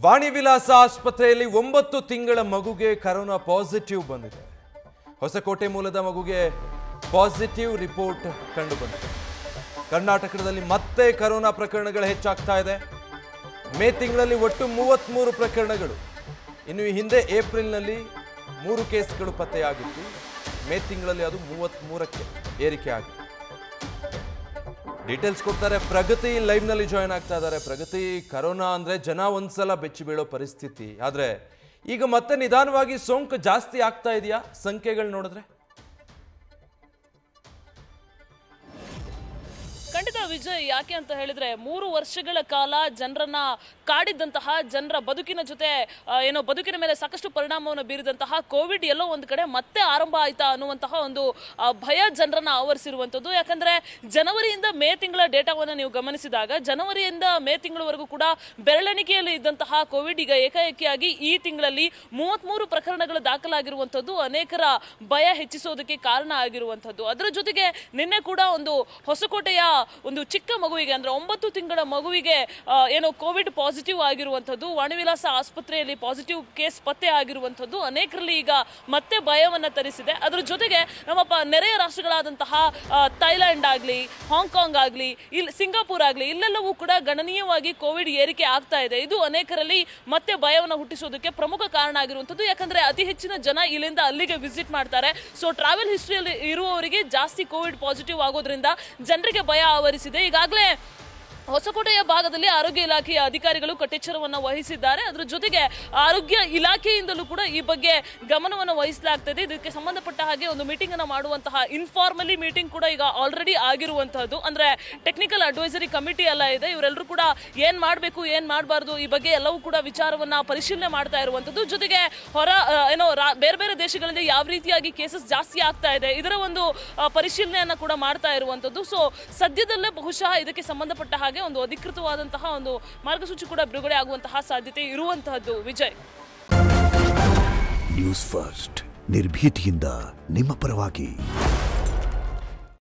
ವಾಣಿ ವಿಲಾಸ ಆಸ್ಪತ್ರೆಯಲ್ಲಿ 9 ತಿಂಗಳ ಮಗುಗೆ ಕರೋನಾ ಪಾಸಿಟಿವ್ ಬಂದಿದೆ. ಹೊಸಕೋಟೆ ಮೂಲದ ಮಗುಗೆ ಪಾಸಿಟಿವ್ ರಿಪೋರ್ಟ್ ಕಂಡು ಬಂದಿದೆ. ಕರ್ನಾಟಕದಲ್ಲಿ ಮತ್ತೆ ಕರೋನಾ ಪ್ರಕರಣಗಳು ಹೆಚ್ಚಾಗ್ತಾ ಇದೆ. ಮೇ ತಿಂಗಳಲ್ಲಿ ಒಟ್ಟು 33 ಪ್ರಕರಣಗಳು. ಇನ್ನು ಈ ಹಿಂದೆ ಏಪ್ರಿಲ್ನಲ್ಲಿ 3 ಕೇಸ್ಗಳು ಪತ್ತೆಯಾಗಿತ್ತು. ಮೇ ತಿಂಗಳಲ್ಲಿ ಅದು 33ಕ್ಕೆ ಏರಿಕೆ ಆಗಿದೆ. ಡೀಟೇಲ್ಸ್ ಕೊಡ್ತಾರೆ ಪ್ರಗತಿ, ಲೈವ್ ನಲ್ಲಿ ಜಾಯಿನ್ ಆಗ್ತಾ ಇದ್ದಾರೆ. ಪ್ರಗತಿ, ಕರೋನಾ ಅಂದ್ರೆ ಜನ ಒಂದ್ಸಲ ಬೆಚ್ಚಿ ಬೀಳೋ ಪರಿಸ್ಥಿತಿ, ಆದ್ರೆ ಈಗ ಮತ್ತೆ ನಿಧಾನವಾಗಿ ಸೋಂಕು ಜಾಸ್ತಿ ಆಗ್ತಾ ಇದೆಯಾ ಸಂಖ್ಯೆಗಳು ನೋಡಿದ್ರೆ? ಖಂಡಿತ ವಿಜಯ್, ಯಾಕೆ ಅಂತ ಹೇಳಿದ್ರೆ 3 ವರ್ಷಗಳ ಕಾಲ ಜನರನ್ನ ಕಾಡಿದ್ದಂತಹ, ಜನರ ಬದುಕಿನ ಜೊತೆ ಬದುಕಿನ ಮೇಲೆ ಸಾಕಷ್ಟು ಪರಿಣಾಮವನ್ನು ಬೀರಿದಂತಹ ಕೋವಿಡ್ ಎಲ್ಲೋ ಒಂದು ಕಡೆ ಮತ್ತೆ ಆರಂಭ ಆಯ್ತಾ ಅನ್ನುವಂತಹ ಒಂದು ಭಯ ಜನರನ್ನ ಆವರಿಸಿರುವಂಥದ್ದು. ಯಾಕಂದ್ರೆ ಜನವರಿಯಿಂದ ಮೇ ತಿಂಗಳ ಡೇಟಾವನ್ನು ನೀವು ಗಮನಿಸಿದಾಗ ಜನವರಿಯಿಂದ ಮೇ ತಿಂಗಳವರೆಗೂ ಕೂಡ ಬೆರಳೆಣಿಕೆಯಲ್ಲಿ ಇದ್ದಂತಹ ಕೋವಿಡ್ ಈಗ ಏಕಾಏಕಿಯಾಗಿ ಈ ತಿಂಗಳಲ್ಲಿ 33 ಪ್ರಕರಣಗಳು ದಾಖಲಾಗಿರುವಂಥದ್ದು ಅನೇಕರ ಭಯ ಹೆಚ್ಚಿಸೋದಕ್ಕೆ ಕಾರಣ ಆಗಿರುವಂಥದ್ದು. ಅದರ ಜೊತೆಗೆ ನಿನ್ನೆ ಕೂಡ ಒಂದು ಹೊಸಕೋಟೆಯ ಒಂದು ಚಿಕ್ಕ ಮಗುವಿಗೆ, ಅಂದ್ರೆ 9 ತಿಂಗಳ ಮಗುವಿಗೆ ಕೋವಿಡ್ ಪಾಸಿಟಿವ್ ಆಗಿರುವಂಥದ್ದು, ವಾಣಿ ವಿಲಾಸ ಆಸ್ಪತ್ರೆಯಲ್ಲಿ ಪಾಸಿಟಿವ್ ಕೇಸ್ ಪತ್ತೆ ಆಗಿರುವಂಥದ್ದು ಅನೇಕರಲ್ಲಿ ಈಗ ಮತ್ತೆ ಭಯವನ್ನ ತರಿಸಿದೆ. ಅದರ ಜೊತೆಗೆ ನಮ್ಮ ನೆರೆಯ ರಾಷ್ಟ್ರಗಳಾದಂತಹ ಥೈಲ್ಯಾಂಡ್ ಆಗ್ಲಿ, ಹಾಂಗ್ಕಾಂಗ್ ಆಗ್ಲಿ, ಸಿಂಗಾಪುರ್ ಆಗ್ಲಿ, ಇಲ್ಲೆಲ್ಲವೂ ಕೂಡ ಗಣನೀಯವಾಗಿ ಕೋವಿಡ್ ಏರಿಕೆ ಆಗ್ತಾ ಇದೆ. ಇದು ಅನೇಕರಲ್ಲಿ ಮತ್ತೆ ಭಯವನ್ನು ಹುಟ್ಟಿಸೋದಕ್ಕೆ ಪ್ರಮುಖ ಕಾರಣ ಆಗಿರುವಂಥದ್ದು. ಯಾಕಂದ್ರೆ ಅತಿ ಹೆಚ್ಚಿನ ಜನ ಇಲ್ಲಿಂದ ಅಲ್ಲಿಗೆ ವಿಸಿಟ್ ಮಾಡ್ತಾರೆ. ಸೊ ಟ್ರಾವೆಲ್ ಹಿಸ್ಟ್ರಿಯಲ್ಲಿ ಇರುವವರಿಗೆ ಜಾಸ್ತಿ ಕೋವಿಡ್ ಪಾಸಿಟಿವ್ ಆಗೋದ್ರಿಂದ ಜನರಿಗೆ ಭಯ ಆವರಿಸಿದೆ. ಈಗಾಗಲೇ ಹೊಸಕೋಟೆಯ ಭಾಗದಲ್ಲಿ ಆರೋಗ್ಯ ಇಲಾಖೆಯ ಅಧಿಕಾರಿಗಳು ಕಟ್ಟೆಚ್ಚರವನ್ನು ವಹಿಸಿದ್ದಾರೆ. ಅದರ ಜೊತೆಗೆ ಆರೋಗ್ಯ ಇಲಾಖೆಯಿಂದಲೂ ಕೂಡ ಈ ಬಗ್ಗೆ ಗಮನವನ್ನು ವಹಿಸಲಾಗ್ತದೆ. ಇದಕ್ಕೆ ಸಂಬಂಧಪಟ್ಟ ಹಾಗೆ ಒಂದು ಮೀಟಿಂಗ್ ಅನ್ನು ಮಾಡುವಂತಹ ಇನ್ಫಾರ್ಮಲಿ ಮೀಟಿಂಗ್ ಕೂಡ ಈಗ ಆಲ್ರೆಡಿ ಆಗಿರುವಂತಹದ್ದು. ಅಂದ್ರೆ ಟೆಕ್ನಿಕಲ್ ಅಡ್ವೈಸರಿ ಕಮಿಟಿ ಎಲ್ಲ ಇದೆ. ಇವರೆಲ್ಲರೂ ಕೂಡ ಏನ್ ಮಾಡಬೇಕು, ಏನ್ ಮಾಡಬಾರ್ದು, ಈ ಬಗ್ಗೆ ಎಲ್ಲವೂ ಕೂಡ ವಿಚಾರವನ್ನ ಪರಿಶೀಲನೆ ಮಾಡ್ತಾ ಇರುವಂತದ್ದು. ಜೊತೆಗೆ ಬೇರೆ ಬೇರೆ ದೇಶಗಳಲ್ಲಿ ಯಾವ ರೀತಿಯಾಗಿ ಕೇಸಸ್ ಜಾಸ್ತಿ ಆಗ್ತಾ ಇದೆ ಇದರ ಒಂದು ಪರಿಶೀಲನೆಯನ್ನ ಕೂಡ ಮಾಡ್ತಾ ಇರುವಂತದ್ದು. ಸೊ ಸದ್ಯದಲ್ಲೇ ಬಹುಶಃ ಇದಕ್ಕೆ ಸಂಬಂಧಪಟ್ಟ ಹಾಗೆ ಒಂದು ಅಧಿಕೃತವಾದಂತಹ ಒಂದು ಮಾರ್ಗಸೂಚಿ ಕೂಡ ಬಿಡುಗಡೆ ಆಗುವಂತಹ ಸಾಧ್ಯತೆ ಇರುವಂತಹದ್ದು. ವಿಜಯ್, ನ್ಯೂಸ್ ಫಸ್ಟ್ ನಿರ್ಭೀತಿಯಿಂದ ನಿಮ್ಮ ಪರವಾಗಿ.